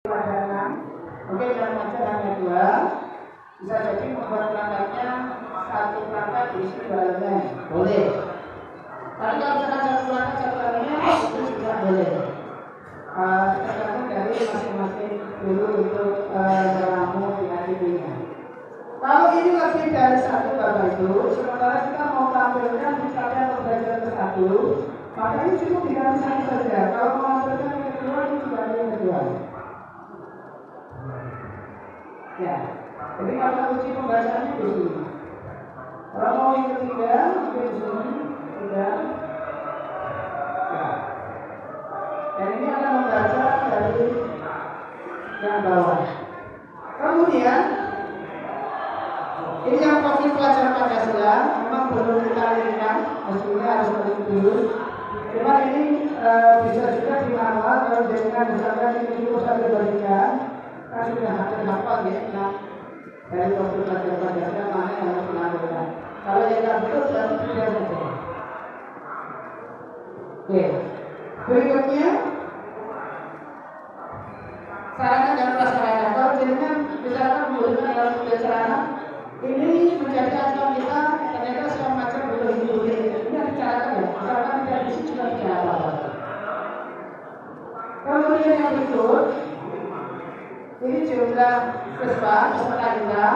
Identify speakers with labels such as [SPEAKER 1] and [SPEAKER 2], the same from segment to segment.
[SPEAKER 1] Oke, dalam pelajaran yang kedua bisa jadi membuat perangkatnya satu perangkat diisi dua elemen, boleh. Tapi kalau misalkan satu perangkat satu elemennya itu juga boleh. Tergantung dari masing-masing guru untuk meramu di ITB-nya. Kalau ini lebih dari satu bapak itu, sementara kita mau tampilkan di capaian pembelajaran ke-1, maka ini cukup diganti satu saja. Kalau mau tampilkan yang kedua, ini juga ada yang kedua. Ya, jadi kalau kunci pembahasannya di sini. Kalau mau yang ketiga, mungkin di sini, sudah. Ya. Dan ini akan membaca dari yang bawah. Kemudian, ini yang profil pelajaran Pancasila, memang belum kita lihat, mestinya harus lebih dulu. Cuma ini bisa juga di manual, kalau dengan misalkan ini cukup satu berikan, kan sudah hampir hafal ya, nah, dari profil pelajaran Pancasila mana yang harus dilakukan. Kalau yang tidak betul, berarti tidak betul. Oke, berikutnya sarana dan prasarana. Kalau jadinya misalkan menggunakan dalam sarana, ini menjadi acuan kita ternyata segala macam boleh boleh. Ini dibicarakan ya, misalkan tidak di sini juga bicara apa-apa. Kemudian yang berikut, ini jumlah siswa peserta kita.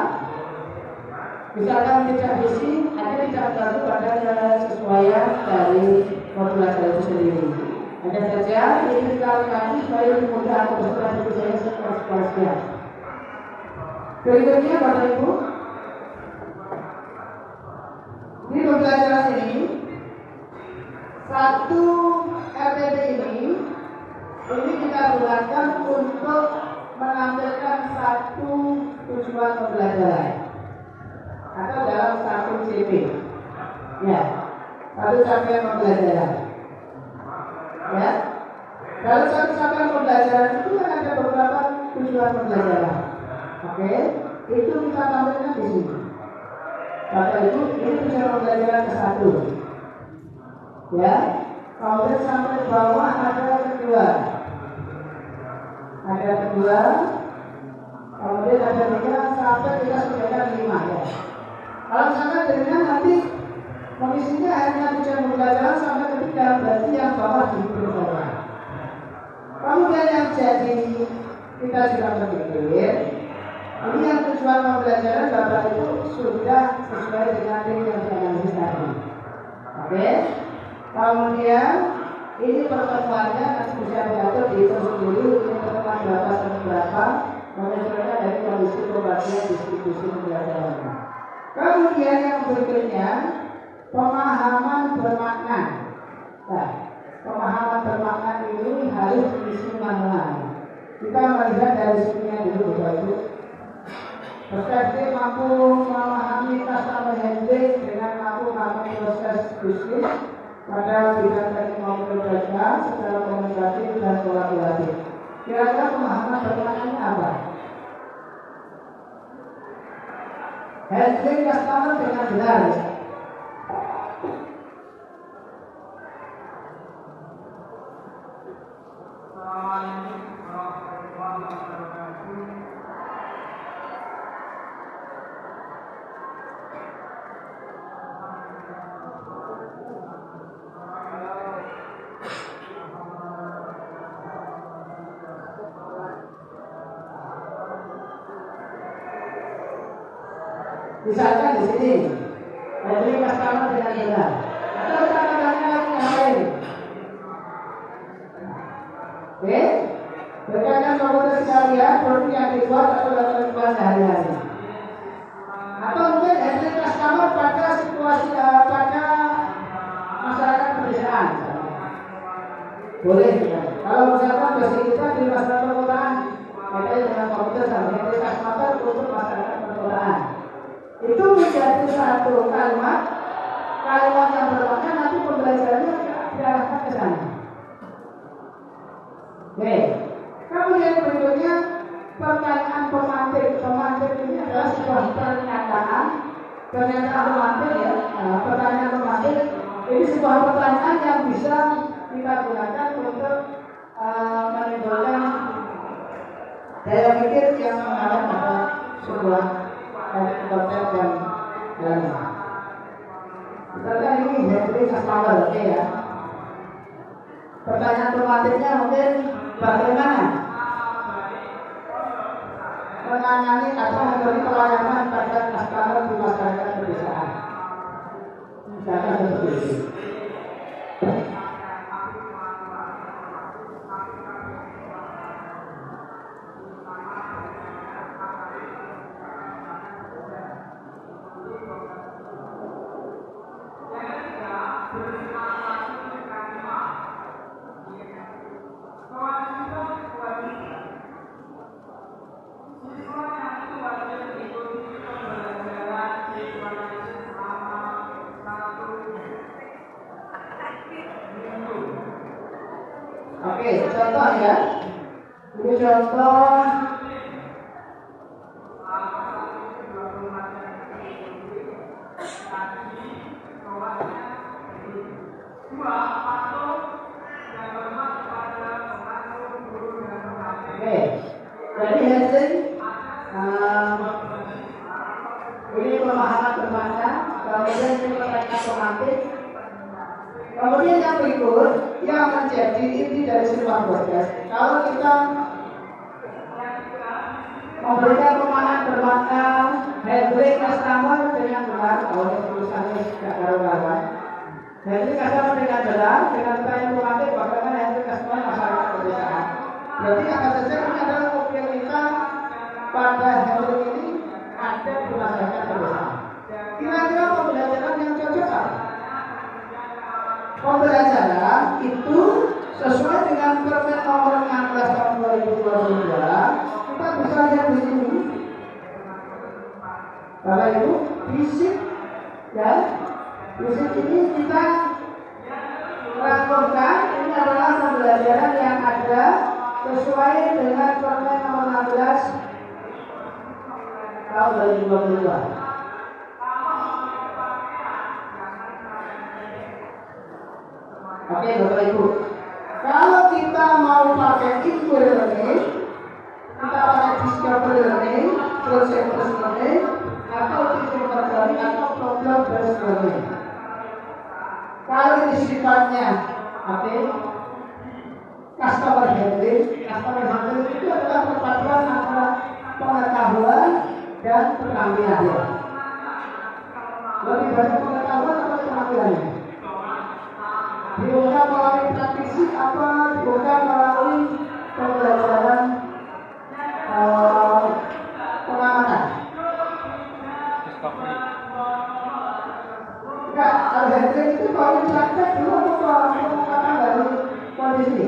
[SPEAKER 1] Misalkan tidak diisi, ada tidak terlalu pada kesesuaian dari modulasi itu sendiri. Hanya saja ini kali-kali supaya mudah untuk peserta itu saya sekolah. Berikutnya Bapak Ibu, di pembelajaran ini satu RTP ini kita gunakan untuk menampilkan satu tujuan pembelajaran atau dalam satu CP, ya, satu capaian pembelajaran, ya. Dalam satu capaian pembelajaran itu kan ada beberapa tujuan pembelajaran, oke, itu kita tampilkan di sini. Maka itu ini tujuan pembelajaran ke-1, ya. Kemudian sampai bawah ada kedua, kemudian ada 3 sampai kita sudah ada 5, ya. Kalau misalkan dengan nanti komisinya hanya tujuan pembelajaran sampai ketika berarti yang bawah di pembelajaran. Kemudian yang jadi kita sudah berpikir, ini yang tujuan pembelajaran Bapak itu sudah sesuai dengan yang dianalisis tadi. Oke. Kemudian ini pertemuannya nanti bisa diatur dihitung dulu ini pertemuan berapa sampai berapa, menyesuaikan dari kondisi pembagian distribusi pembelajaran. Kemudian yang berikutnya pemahaman bermakna. Nah, pemahaman bermakna ini harus diisi manual. Kita melihat dari sini dulu Bapak Ibu. Perspektif mampu memahami customer handling dengan mampu memahami proses bisnis pada bidang teknik maupun jasa secara komunikatif dan kolaboratif. Kira-kira pemahaman bermaknanya apa? Handling customer dengan benar. Misalkan di sini, handling customer dengan benar. Atau catatan yang lain. Oke, berkaitan komputer sekalian, produk yang dibuat atau lakukan sehari-hari. Atau mungkin handling customer pada situasi pada masyarakat pedesaan. Boleh ya. Kalau misalkan basic kita di masyarakat perkotaan, ada dengan komputer sama handling customer untuk masyarakat perkotaan. Itu menjadi satu kalimat yang bermakna nanti pembelajarannya diarahkan ke sana. Oke. Kemudian berikutnya pertanyaan pemantik ini adalah sebuah pernyataan pemantik ya. Pertanyaan pemantik ini sebuah pertanyaan yang bisa kita gunakan untuk menimbulkan Saya pikir yang mengarah pada sebuah konsep yang lain. Misalkan ini Henry Kasmawar, oke ya. Pertanyaan otomatisnya mungkin bagaimana menangani atau memberi pelayanan pada customer di masyarakat pedesaan. Misalkan seperti itu. Oke, contoh ya. Ini contoh oke, jadi hasil ini pemahaman bermakna, kemudian ini pertanyaan otomatis. Kemudian yang berikut yang menjadi inti dari sebuah podcast. Kalau kita memberikan pemahaman bermakna Henry Customer dengan benar, oleh tulisannya tidak karuan. Henry Customer dengan benar, dengan pertanyaan otomatis bagaimana Henry Customer masyarakat pedesaan. Berarti apa saja ini adalah opini kita pada Henry ini ada di masyarakat pedesaan. Kira-kira pembelajaran yang cocok apa? Pembelajaran itu sesuai dengan Permen Nomor 16 Tahun 2022. Kita bisa lihat di sini. Bapak Ibu, fisik ya. Fisik ini kita rangkumkan, ini adalah pembelajaran yang ada sesuai dengan Permen Nomor 16 Tahun 2022. Oke Bapak Ibu, kalau kita mau pakai inquiry learning, kita pakai discovery learning, project based learning, atau teaching learning, atau problem based learning. Kalau ini sifatnya, oke, customer handling itu adalah perpaduan antara pengetahuan dan pengambilan. Lebih banyak pengetahuan atau pengambilannya? Dibuka melalui praktisi apa dibuka melalui pembelajaran pengamatan? Enggak, Al-Hadri itu kalau praktek dulu pengungkapan dari kondisi.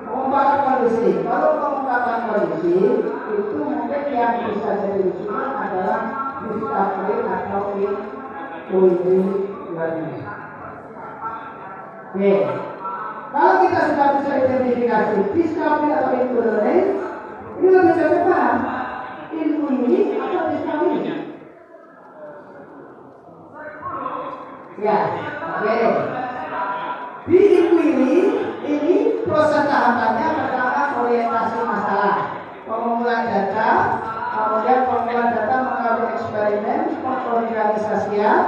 [SPEAKER 1] Pengungkapan kondisi. Kalau pengungkapan kondisi itu mungkin yang bisa jadi usulan adalah discovery atau inquiry learning. Oke, kalau kita sudah bisa identifikasi discovery atau inquiry learning, ini lebih cocok mana? Inquiry atau discovery? Ya, oke. Di inquiry ini proses tahapannya pertama orientasi masalah, pengumpulan data, kemudian pengumpulan data melalui eksperimen, pengorganisasian,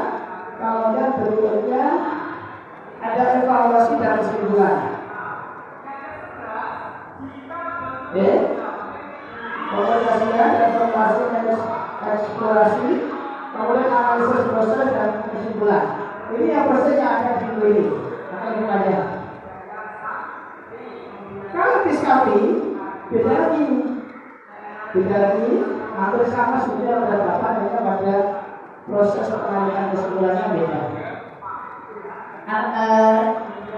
[SPEAKER 1] kemudian berikutnya ada evaluasi dan kesimpulan. Pengorganisasian, evaluasi dan eksplorasi, kemudian analisis proses dan kesimpulan. Ini yang prosesnya ada di inquiry akan dibaca. Kalau discovery beda lagi, hampir sama sebenarnya pada bapak hanya pada proses pengambilan kesimpulannya beda.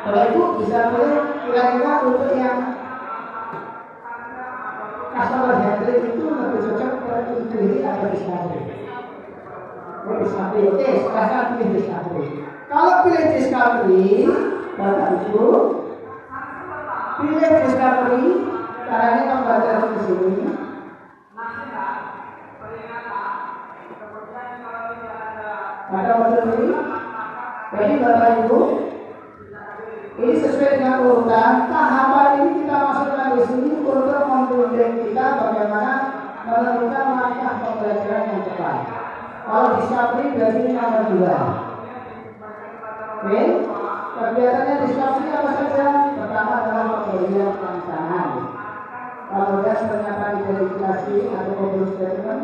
[SPEAKER 1] Bapak Ibu bisa melihat kira-kira untuk yang customer handling itu lebih cocok ke inquiry atau discovery. Discovery, oke, silahkan pilih discovery. Kalau pilih discovery, Bapak Ibu pilih discovery, caranya kamu baca di sini. Pada modul ini, jadi Bapak Ibu, ini sesuai dengan urutan tahapan ini kita masukkan di sini untuk membuat Kalau discovery berarti ini nomor 2. Oke, kegiatannya discovery apa saja? Pertama adalah pemberian pelaksanaan, kemudian pernyataan identifikasi atau problem statement,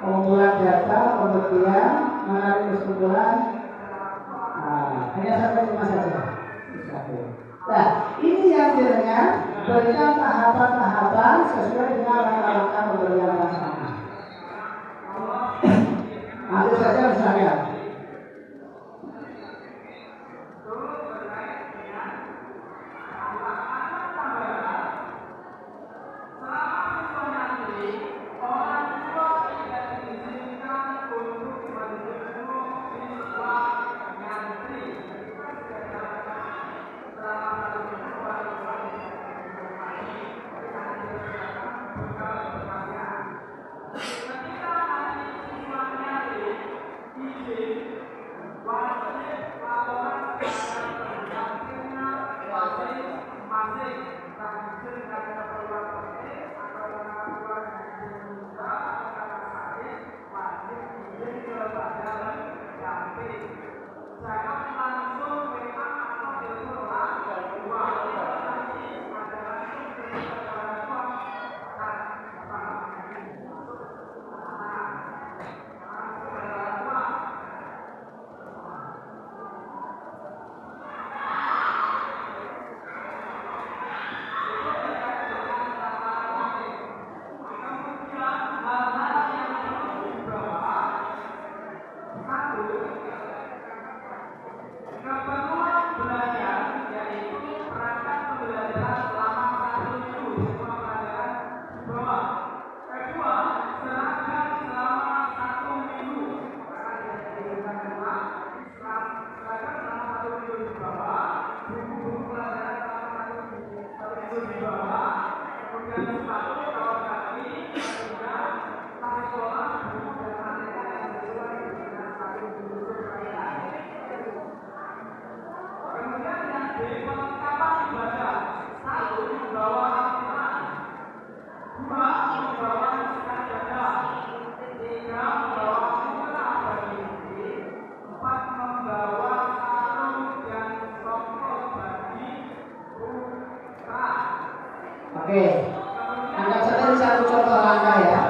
[SPEAKER 1] pengumpulan data, pembuktian, menarik kesimpulan. Hanya sampai 5 saja. Nah, ini yang dengan berikan tahapan-tahapan sesuai dengan langkah-langkah pemberian pelaksanaan. Ambil saja misalnya. Oke, anggap saja ini satu contoh langkah ya.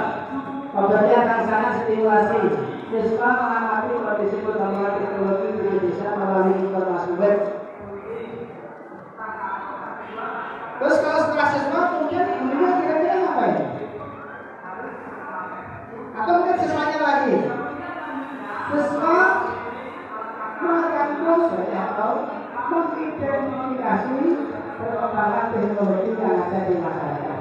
[SPEAKER 1] Pemberian pelaksanaan stimulasi. Siswa mengamati kondisi perkembangan teknologi di Indonesia melalui informasi web. Terus kalau setelah siswa kemudian kira-kira ngapain? Atau mungkin siswanya lagi? Siswa melakukan proses atau mengidentifikasi perkembangan teknologi yang ada di masyarakat.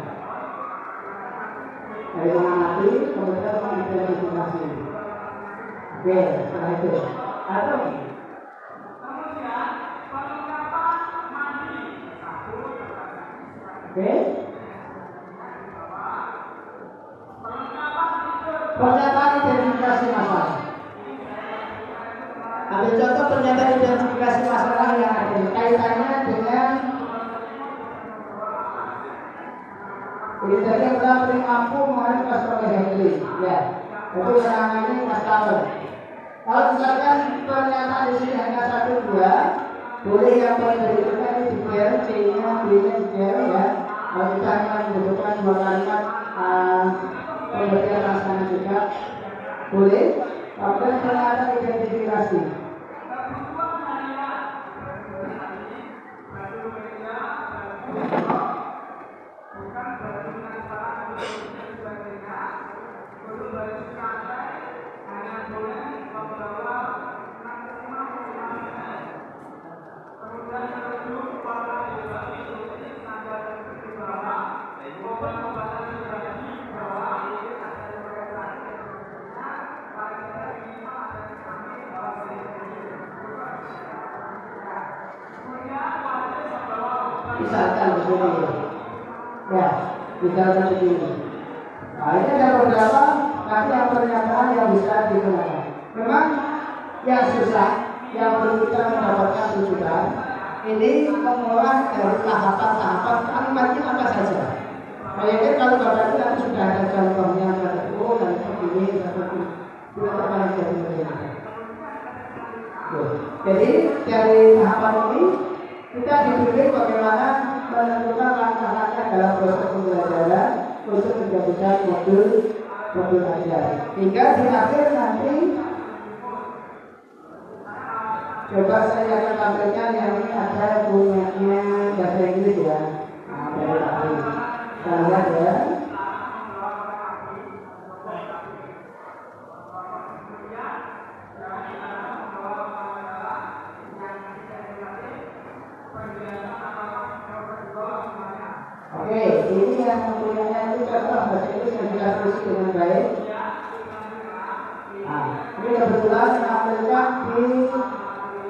[SPEAKER 1] Dari mengamati, kemudian mengidentifikasi. Oke, setelah itu. Atau oke. Pernyataan identifikasi masalah. Ambil contoh pernyataan identifikasi masalah yang ada kaitannya dengan kriteria yang mampu mengenai customer handling, ya, itu namanya customer. Kalau misalkan pernyataan di sini hanya 1-2, boleh yang berikutnya ini di-share, C-nya, B-nya di-share, ya. Kalau kita hanya membutuhkan 2 kalimat pemberian pelaksanaan juga, boleh. Kemudian pernyataan identifikasi. Misalkan begini, ya, misalkan begini. Nah, ini ada beberapa nanti yang pernyataan yang bisa digunakan. Memang yang susah, yang perlu kita mendapatkan rujukan, ini mengolah dari tahapan-tahapan kalimatnya apa saja. Kayaknya kalau Bapak itu nanti sudah ada contohnya seperti itu dan seperti ini, seperti Jadi dari tahapan ini kita dididik bagaimana menentukan langkah-langkah dalam proses pembelajaran untuk menjadikan modul ajar. Hingga di akhir nanti coba saya akan tampilkan yang ini ada punyanya bahasa Inggris ya. Nah, dari tadi kita lihat ya. Oke, ini yang mempunyai itu contoh bahasa Inggris yang kita tulis dengan baik. Nah, ini kebetulan menampilkan di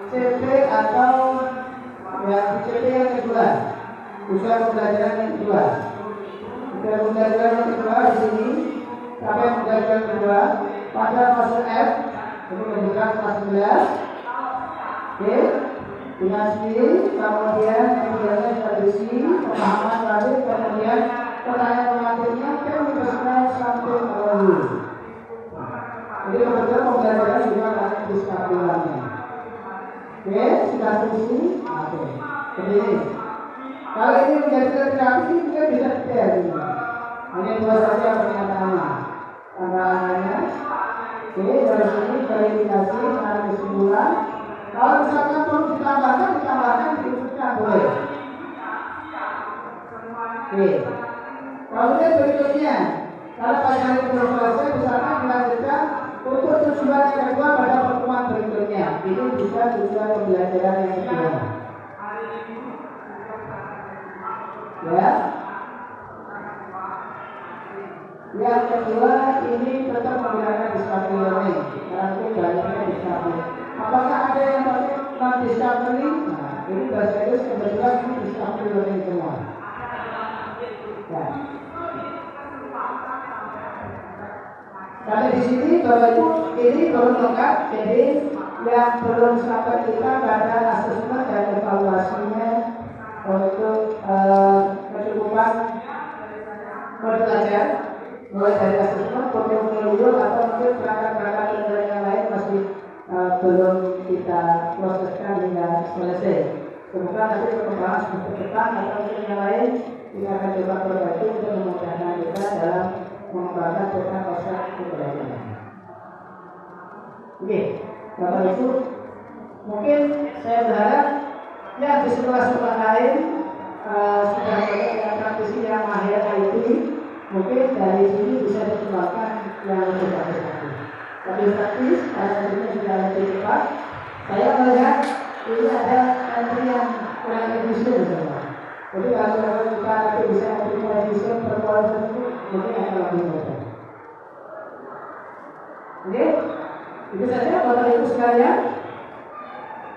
[SPEAKER 1] CP atau ya di CP yang kedua, usaha pembelajaran yang kedua. Usaha pembelajaran yang kedua di sini sampai pembelajaran kedua pada fase F, ini kebetulan kelas 11. Oke. Dengan sendiri, kemudian kemudiannya tradisi, pemahaman balik, kemudian pertanyaan pemateri universitas sampai lalu. Jadi kebetulan pembelajaran juga ada di skapulanya. Oke, sudah tradisi. Oke, jadi ini. Kalau ini menjadi kreatif, juga bisa detail. Hanya dua saja pernyataannya. Tanggalannya. Oke, dari sini verifikasi, menarik kesimpulan. Kalau misalkan perlu ditambahkan diusulkan boleh. Oke. Kemudian berikutnya, kalau pada hari belum selesai, misalkan dilanjutkan untuk tujuan yang kedua pada pertemuan berikutnya. Ini bisa tujuan pembelajaran yang kedua. Ya. Yang kedua ini tetap menggunakan discovery learning. Nanti banyaknya discovery. Apakah ada yang pakai non-discovery? Nah, ini bahasa Inggris kebetulan ini discovery learning semua. Ya. Karena di sini Bapak Ibu ini belum lengkap, jadi yang belum sampai kita pada asesmen dan evaluasinya untuk kecukupan modul ajar, mulai dari asesmen, portfolio atau mungkin perangkat-perangkat yang lain masih belum kita proseskan hingga selesai. Semoga nanti perkembangan seperti depan atau yang lain kita akan coba perbaiki untuk memudahkan kita dalam mengembangkan tentang konsep pembelajaran. Oke, Bapak Ibu, mungkin saya berharap ya di sekolah-sekolah lain sudah banyak yang praktisi yang mahir IT, mungkin dari sini bisa dikembangkan yang lebih bagus lagi. Tapi praktis, karena ini sudah lebih cepat, saya melihat ini ada entry yang kurang efisien semua. Jadi kalau kita nanti bisa entry efisien berkualitas itu mungkin akan lebih mudah. Oke, itu saja Bapak Ibu sekalian.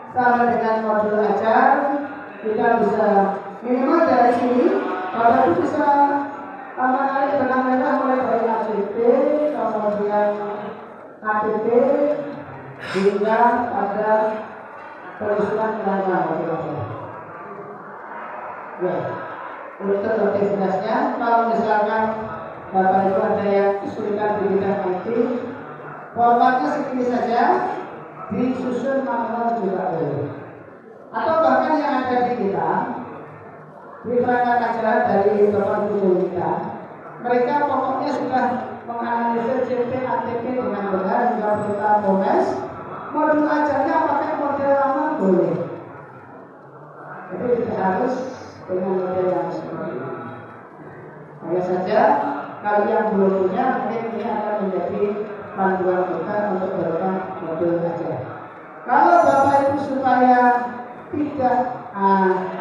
[SPEAKER 1] Sama dengan modul ajar, kita bisa minimal dari sini Bapak Ibu bisa menarik benang merah mulai dari ACP, kemudian ATP hingga pada penyusunan pendanaan. Ya, untuk aktivitasnya, kalau misalkan Bapak Ibu ada yang kesulitan di bidang IT, formatnya segini saja, disusun manual juga boleh. Atau bahkan yang ada di kita, di perangkat acara dari Bapak Ibu kita, mereka pokoknya sudah menganalisis CP ATP dengan benar hingga kita proses. Modul ajarnya pakai model lama boleh. Jadi tidak harus dengan model yang seperti ini. Hanya saja kalau yang belum punya mungkin ini akan menjadi panduan kita untuk beberapa modul ajar. Kalau Bapak Ibu supaya tidak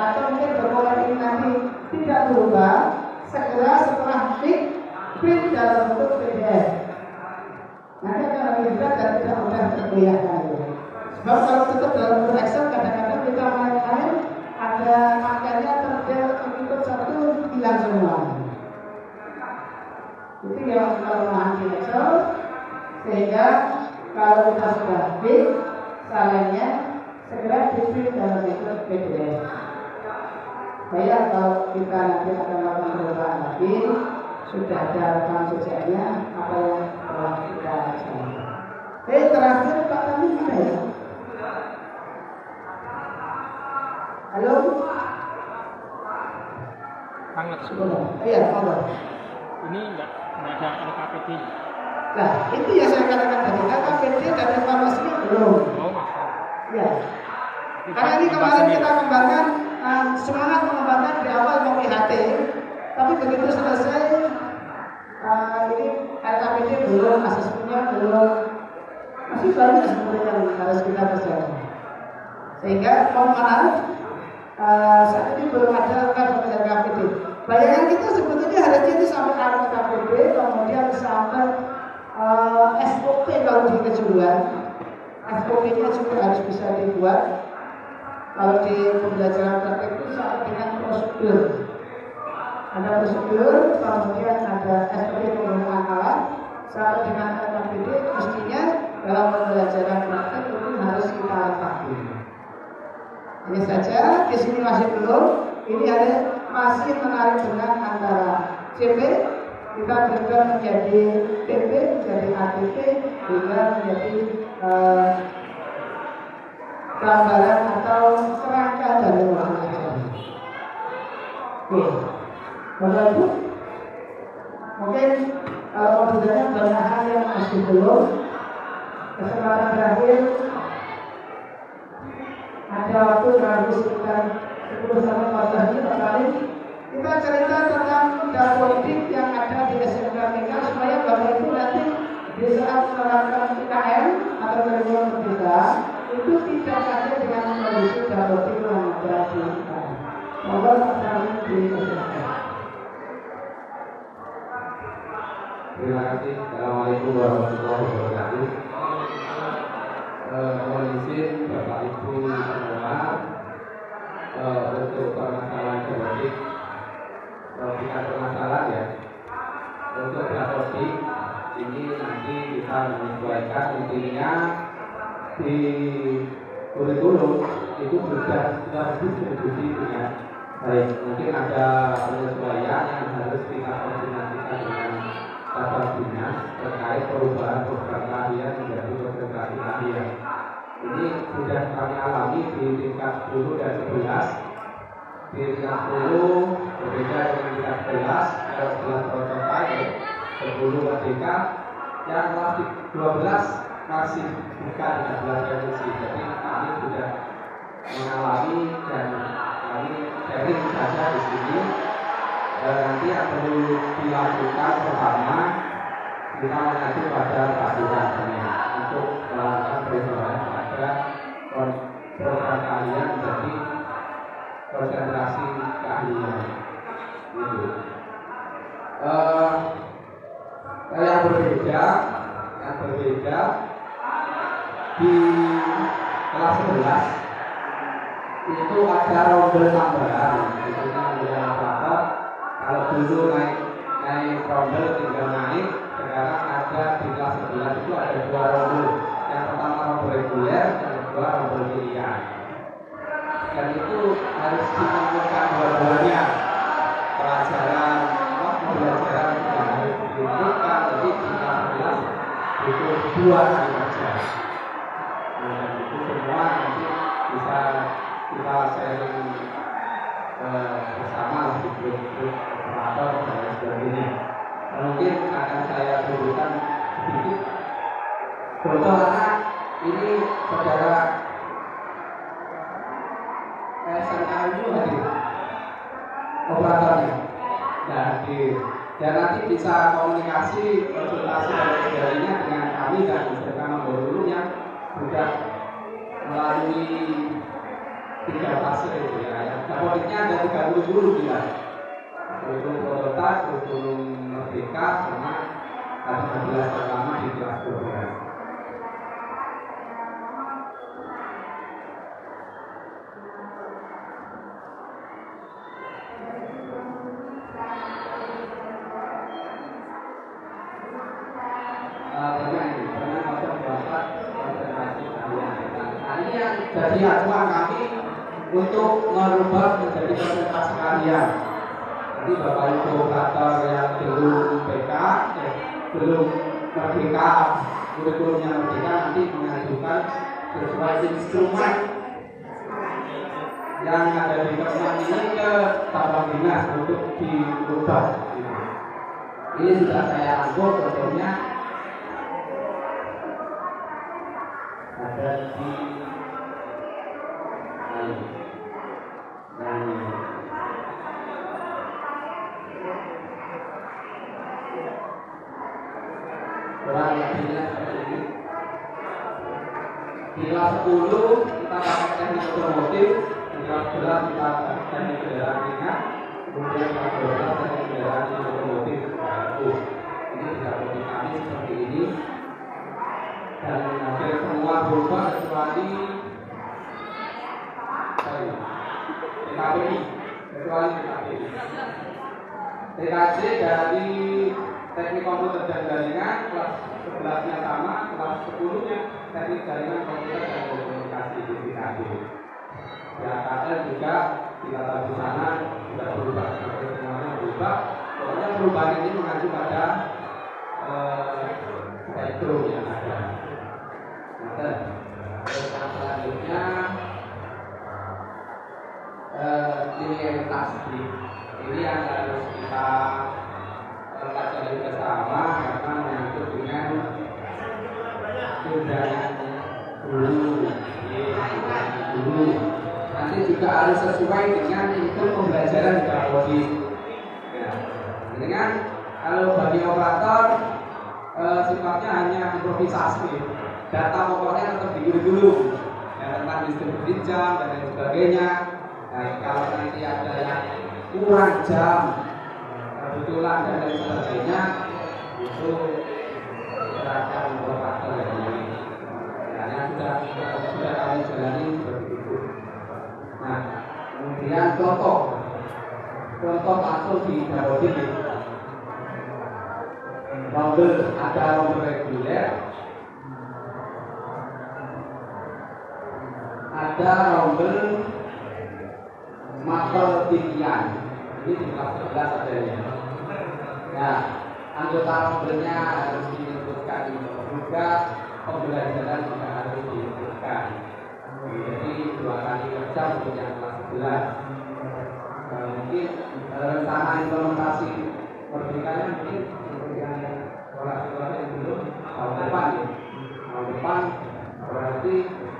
[SPEAKER 1] atau mungkin berpola ini nanti tidak berubah, segera setelah print dalam bentuk PDF. Nanti akan lebih berat dan tidak mudah tergoyahkan. Sebab kalau tetap dalam bentuk Excel, kadang-kadang kita main-main ada angkanya terjel ikut satu hilang semua. Itu yang kelemahan di Excel, sehingga kalau kita sudah fix salahnya segera di-print dalam bentuk PDF. Baik, kalau kita nanti akan melakukan perubahan lagi, sudah ada rekam jejaknya apa yang telah kita laksanakan. Terakhir Pak Tami mana ya? Halo?
[SPEAKER 2] Sangat
[SPEAKER 1] sulit. Iya, Allah.
[SPEAKER 2] Ini enggak ada LKPD.
[SPEAKER 1] Nah, itu yang saya katakan tadi. LKPD dan evaluasinya belum.
[SPEAKER 2] Oh,
[SPEAKER 1] ya. Karena ini kemarin kita kembangkan semangat mengembangkan di awal mau IHT, tapi begitu selesai ini LKPD belum, asesmennya belum, masih banyak sebenarnya yang harus kita kerjakan. Sehingga mohon maaf saat ini belum ada LKPD. Bayangan kita sebetulnya harusnya itu sampai LKPD, kemudian sampai SOP kalau di kejuruan, SOP-nya juga harus bisa dibuat. Kalau di pembelajaran praktek itu sampai dengan prosedur. Ada prosedur, kemudian ada SOP penggunaan alat, sampai dengan LKPD. Mestinya dalam pembelajaran praktek itu harus kita lengkapi. Ini saja, di sini masih belum. Ini ada masih menarik dengan antara CP kita berikan menjadi PP, menjadi ATP, hingga menjadi gambaran atau kerangka dari modul ajaran. Oke, Bapak Ibu, mungkin kalau modulnya banyak hal yang masih belum. Kesempatan terakhir ada waktu berarti sekitar 10 sampai 14 menit kali kita cerita tentang bidang politik yang ada di SMK Mega supaya Bapak Ibu nanti di saat menerapkan IKM atau kurikulum kita itu tidak saja dengan kondisi politik yang ada di IKM. Mohon kami di SMK.
[SPEAKER 3] Terima kasih. Assalamualaikum warahmatullahi wabarakatuh. Mohon izin Bapak Ibu semua untuk permasalahan politik bukan permasalahan ya. Untuk politik ini nanti kita menyesuaikan intinya di kurikulum itu sudah distribusi dengan baik. Mungkin ada penyesuaian yang harus kita koordinasikan dengan Bapak Dinas terkait perubahan program keahlian menjadi program keahlian. Ini sudah kami alami di tingkat 10 dan 11. Di tingkat 10 berbeda dengan tingkat 11, kalau 11 prototipe, 10 merdeka, yang kelas 12 masih bukan dengan belajar musik. Jadi kami sudah mengalami dan kami sharing saja di sini. Nanti yang perlu dilakukan pertama kita mengacu pada peraturan untuk melakukan perubahan pada program keahlian menjadi konsentrasi keahlian itu. Yang berbeda di kelas 11 itu ada rombel tambahan, itu namanya operator. Kalau dulu naik rombel tinggal naik, sekarang ada di kelas 11 itu ada 2 rombel. Yang pertama rombel reguler, yang kedua rombel pilihan. Dan itu harus ditemukan dua-duanya. Pembelajaran yang harus ditunjukkan, jadi di kelas 11 itu 2 kali kerja. Dan itu semua nanti bisa kita sharing bersama di grup operator dan lain sebagainya. Mungkin akan saya tunjukkan sedikit foto anak ini saudara SMK itu hadir operatornya. Nah, hadir dan nanti bisa komunikasi konsultasi dan sebagainya dengan kami dan SMK Nomor yang sudah melalui 3 fase itu ya. Dapotiknya ada 30 guru bila. Kurikulum prototipe, kurikulum merdeka, sama ada 11 pertama di kelas 12. Jadi acuan kami untuk merubah menjadi konsentrasi keahlian. Jadi Bapak Ibu operator yang belum PK, belum merdeka kurikulumnya Merdeka nanti mengajukan sesuai instrumen yang ada di Kemang ini ke Tabang Dinas untuk dirubah. Ini sudah saya rangkum contohnya ada di di kelas 10 kita pakai teknik otomotif, di kelas 11 kita pakai teknik kendaraan ringan, kemudian kelas 12 teknik kendaraan otomotif. Ini di kami seperti ini, dan hampir semua berubah kecuali TKPI, TKJ dari teknik komputer dan jaringan kelas 11-nya sama, kelas 10-nya teknik jaringan komputer dan komunikasi di TKJ. KL juga kita tahu di sana sudah berubah, semuanya berubah. Pokoknya perubahan ini mengacu pada spektrum yang ada. Terus yang selanjutnya linearitas ini yang harus kita pelajari bersama karena menyangkut dengan tunjangan guru. Nanti juga harus sesuai dengan itu pembelajaran dapodik. Dengan kalau bagi operator sifatnya hanya improvisasi, data pokoknya tetap diguru dulu, ya, tentang distribusi jam dan lain sebagainya. Nah, kalau nanti ada yang kurang jam, kebetulan dan lain sebagainya, itu serahkan operator yang ini. Karena sudah kami jalani seperti itu. Nah, kemudian contoh langsung di dapodik. Rombel, ada rombel reguler, ada rombel mapel tinggian. Ini di kelas 11 adanya. Nah, anggota rombelnya harus disebutkan juga, pembelajaran juga harus disebutkan. Jadi 2 kali kerja untuk yang kelas 11. Mungkin rencana implementasi merdekanya mungkin sekolah-sekolah yang belum tahun depan berarti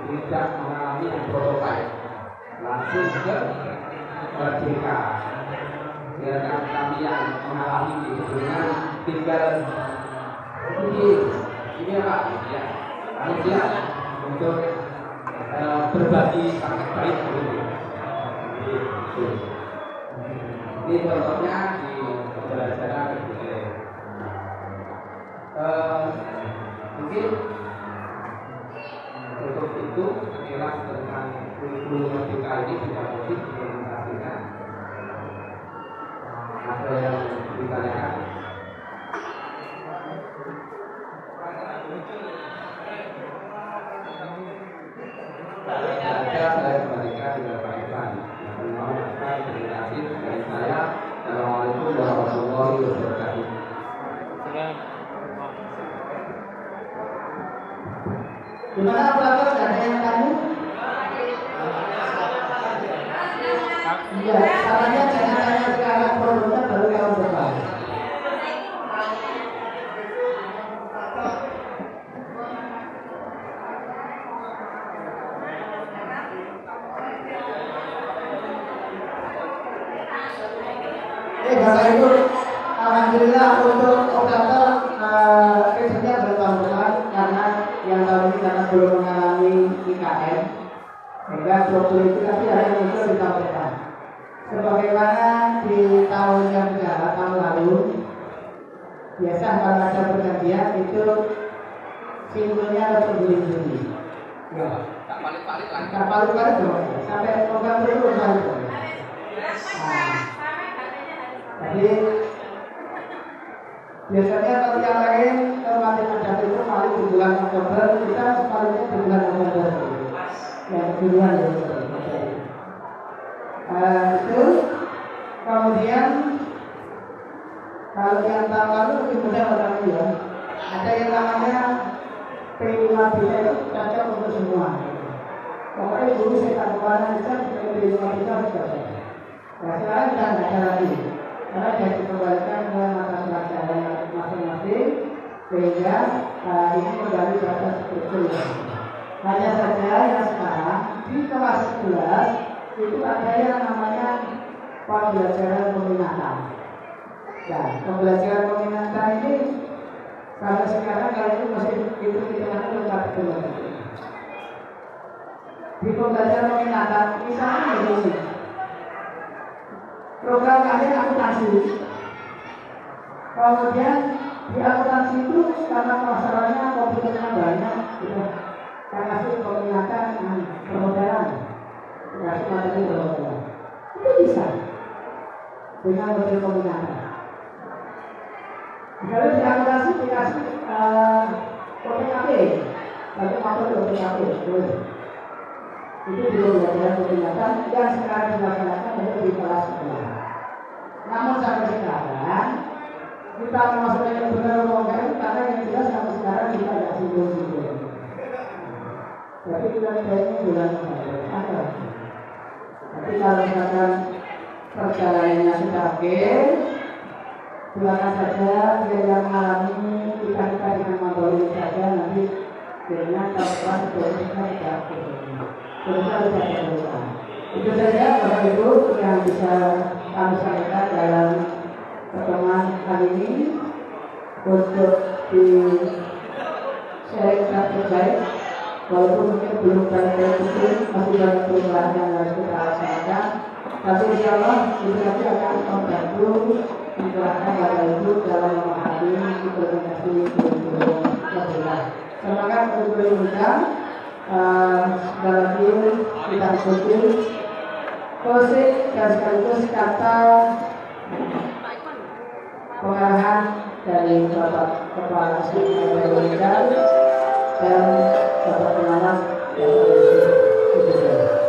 [SPEAKER 3] tidak mengalami prototipe, langsung ke merdeka. Biarkan kami yang mengalami dengan tinggal ini Pak, ya, kami siap untuk berbagi sangat baik dulu. Ini contohnya di pembelajaran mungkin untuk itu sekilas tentang kurikulum merdeka ini tidak mungkin diimplementasikan. Ada yang ditanyakan? Saya kembalikan kepada Pak Irfan. Terima kasih dari saya. Assalamualaikum warahmatullahi wabarakatuh.
[SPEAKER 1] Gimana operator, ada yang tanya? Iya, caranya jangan tanya sekarang, produknya baru tahun depan. Bapak Ibu, alhamdulillah untuk operator kerjanya bertahun depan karena yang tahun ini karena belum mengalami IKN, sehingga struktur itu nanti ada yang muncul di tahun depan. Sebagaimana di tahun yang berjalan tahun lalu, biasa kalau ada pergantian itu simpulnya harus berdiri-berdiri. Ya.
[SPEAKER 3] Tak palit-palit lagi.
[SPEAKER 1] Tak palit-palit dong, sampai program itu balik. Jadi biasanya kalau yang lain normatif adat itu paling di bulan Oktober, kita palingnya di bulan November. Yang kedua ya itu. Kemudian kalau yang tahun lalu lebih mudah orangnya ya. Ada yang namanya P5 kita itu cocok untuk semua. Pokoknya dulu saya tak kemana saja, P5 kita harus cocok. Nah sekarang kita nggak ada lagi, karena dia dikembalikan ke mata pelajaran masing-masing, sehingga ini kembali pada struktur. Hanya saja yang sekarang di kelas 11 itu ada yang namanya pembelajaran peminatan. Nah, pembelajaran peminatan ini sampai sekarang kalau itu masih hitung-hitungan lengkap belum. Di pembelajaran peminatan misalnya begini, program kalian akuntansi, kemudian di akuntansi itu karena masalahnya komputernya banyak, gitu. Karena itu peminatan permodalan, kasih materi permodalan, itu bisa dengan model peminatan. Kalau di akuntansi dikasih OPKP, satu materi OPKP, boleh. Itu di pembelajaran peminatan yang sekarang dilaksanakan yaitu di kelas 11. Namun sampai sekarang kita memasukkan yang benar program karena yang jelas sampai sekarang kita tidak singgung-singgung. Jadi kita kayaknya bulan apa? Tapi kalau misalkan perjalanannya sudah oke, silakan saja yang mengalami kita dengan membawa saja nanti dengan catatan kita tidak itu saja Bapak Ibu yang bisa kami sampaikan dalam pertemuan kali ini untuk di sharing terbaik. Walaupun mungkin belum terlalu kecil, masih banyak perubahan yang harus kita laksanakan. Tapi insya Allah itu nanti akan membantu menggerakkan Bapak Ibu dalam memahami implementasi kurikulum terbaik. Semangat kurikulum kita. Dalam ini kita ikuti konsep dan sekaligus kata pengarahan dari Bapak Kepala Sekolah dan Bapak Pengawas yang berada.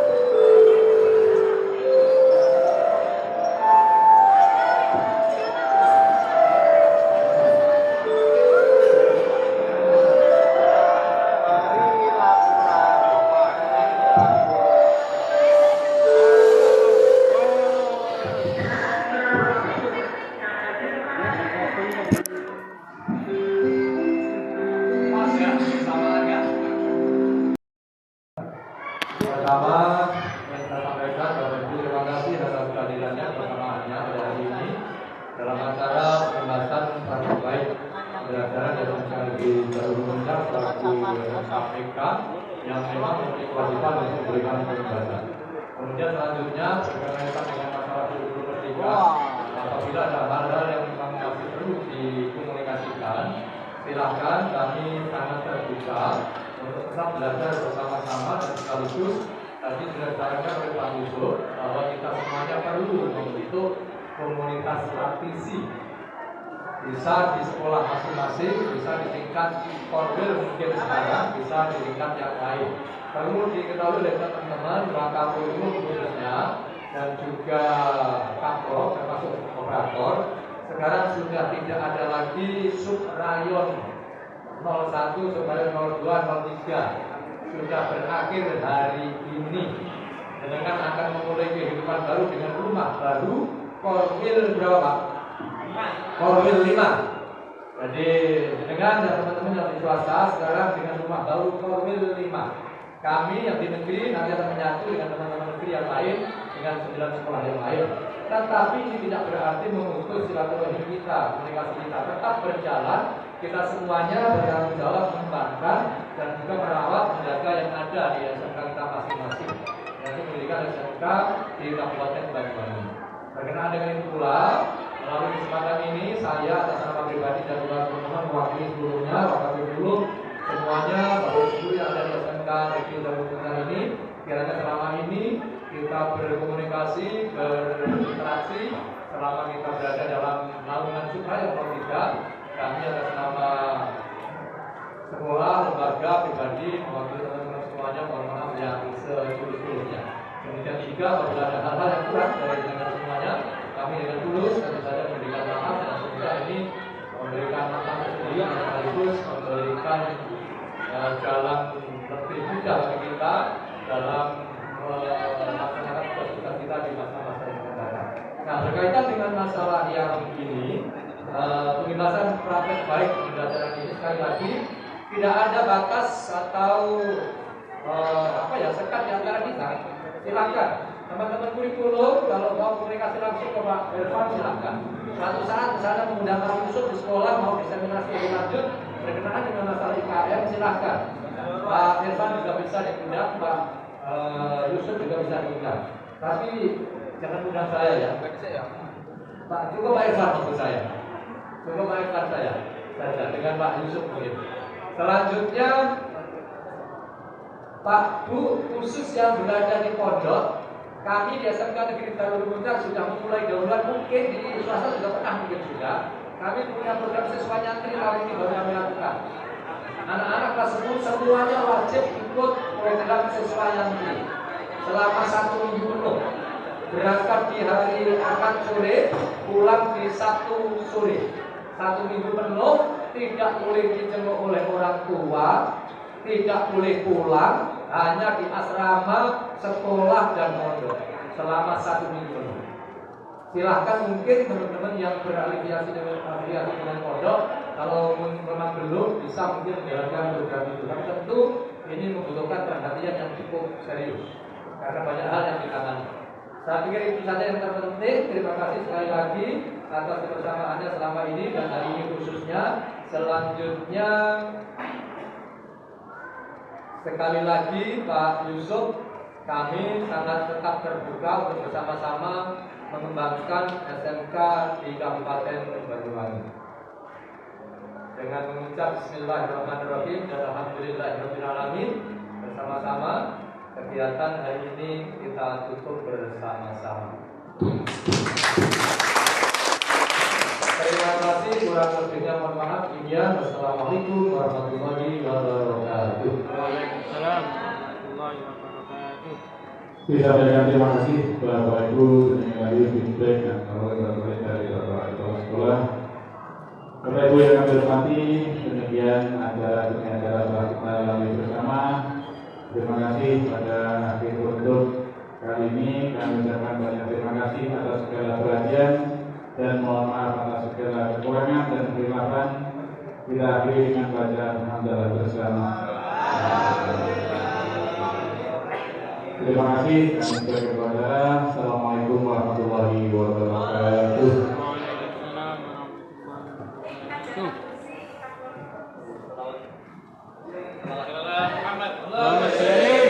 [SPEAKER 3] Pertama, yang saya sampaikan Bapak Ibu terima kasih atas kehadirannya bersamaannya pada hari ini dalam acara pembahasan praktik baik pembelajaran yang akan diperlukan selaku KPK yang memang memiliki kewajiban untuk memberikan pembahasan. Kemudian selanjutnya berkaitan dengan masalah kurikulum merdeka, apabila ada hal-hal yang memang masih perlu dikomunikasikan, silakan kami sangat terbuka untuk tetap belajar bersama-sama dan sekaligus tadi sudah disarankan oleh Pak Yusuf bahwa kita semuanya perlu membentuk komunitas praktisi, bisa di sekolah masing-masing, bisa di tingkat korwil mungkin sekarang, bisa di tingkat yang lain. Perlu diketahui oleh teman-teman rangka kurikulum khususnya dan juga kapro termasuk operator sekarang sudah tidak ada lagi subrayon 01 sampai 02 03 sudah berakhir hari ini dengan akan memulai kehidupan baru dengan rumah baru korwil berapa Pak? Korwil 5. Jadi dengan teman-teman yang di swasta sekarang dengan rumah baru korwil 5. Kami yang di negeri nanti akan menyatu dengan teman-teman negeri yang lain dengan 9 sekolah yang lain. Tetapi ini tidak berarti memutus silaturahmi kita, komunikasi kita tetap berjalan. Kita semuanya bertanggung jawab mengembangkan dan juga merawat menjaga yang ada di SMK kita masing-masing. Yaitu pendidikan SMK di Kabupaten Banyuwangi. Berkenaan dengan itu pula, melalui kesempatan ini saya atas nama pribadi dan juga teman-teman mewakili seluruhnya, wakil dulu semuanya, bapak ibu yang ada di SMK Negeri Banyuwangi ini, kiranya selama ini kita berkomunikasi, berinteraksi, selama kita berada dalam naungan Supra yang tidak. Kami atas nama sekolah, lembaga, pribadi, mewakili teman-teman semuanya, mohon maaf yang setulus-tulusnya. Kemudian juga, apabila ada hal-hal yang kurang dari teman semuanya, kami dengan tulus tentu saja memberikan maaf dan semoga ini memberikan maaf sendiri sekaligus memberikan
[SPEAKER 4] jalan lebih mudah bagi kita dalam melaksanakan tugas kita di masa-masa yang akan datang. Nah, berkaitan dengan masalah yang ini, pembebasan praktek baik pembelajaran ini sekali lagi tidak ada batas atau sekat di antara kita. Silakan teman-teman kurikulum kalau mau komunikasi langsung ke Pak Irfan silakan. Suatu saat misalnya menggunakan Yusuf di sekolah mau diseminasi lebih lanjut berkenaan dengan masalah IKM silakan. Pak Irfan juga bisa diundang, Pak Yusuf juga bisa diundang. Tapi jangan undang saya ya. Pak cukup Pak Irfan maksud saya. Cukup Pak Irfan saya saja dengan Pak Yusuf mungkin. Selanjutnya Pak Bu khusus yang berada di pondok, kami di SMK Negeri Darul Munzar sudah memulai dahuluan, mungkin di swasta juga pernah mungkin sudah. Kami punya program siswa nyantri tahun ini baru kami lakukan. Anak-anak kelas 10 semuanya wajib ikut program siswa nyantri selama 1 minggu penuh. Berangkat di hari Ahad sore, pulang di Sabtu sore. 1 minggu penuh, tidak boleh dijenguk oleh orang tua, tidak boleh pulang, hanya di asrama, sekolah dan pondok selama 1 minggu penuh. Silahkan mungkin teman-teman yang berafiliasi dengan pondok, kalau memang belum bisa mungkin menjalankan program itu. Tapi tentu ini membutuhkan perhatian yang cukup serius karena banyak hal yang ditangani. Saya pikir itu saja yang terpenting. Terima kasih sekali lagi atas kebersamaannya selama ini dan hari ini khususnya. Selanjutnya sekali lagi Pak Yusuf, kami sangat tetap terbuka untuk bersama-sama mengembangkan SMK di Kabupaten Banyuwangi. Dengan mengucap Bismillahirrahmanirrahim dan Alhamdulillahirrahmanirrahim, bersama-sama kegiatan hari ini kita tutup bersama-sama. Terima kasih, kurang lebihnya mohon maaf. Wassalamualaikum warahmatullahi wabarakatuh.
[SPEAKER 2] Waalaikumsalam warahmatullahi wabarakatuh.
[SPEAKER 5] Bisa sampaikan terima kasih kepada Bapak Ibu dan lagi feedback dan kalau dari Bapak Kepala Sekolah. Bapak Ibu yang kami hormati, demikian acara telah kita lalui bersama. Terima kasih pada akhir untuk kali ini kami ucapkan banyak terima kasih atas segala perhatian dan mohon maaf atas segala kekurangan dan kehilafan. Kita akhiri dengan baca hamdalah bersama. Terima kasih. Kami sebagai kepada Assalamualaikum warahmatullahi wabarakatuh.
[SPEAKER 2] Waalaikumsalam warahmatullahi wabarakatuh. Selamat siang.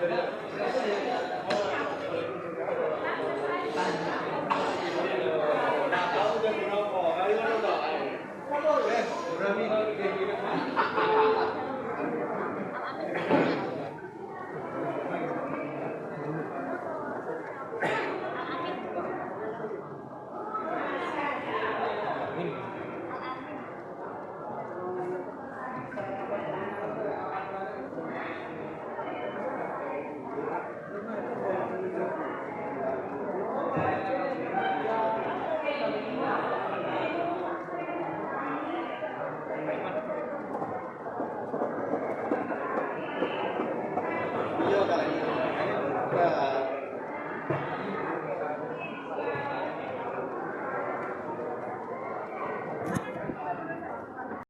[SPEAKER 4] Pak.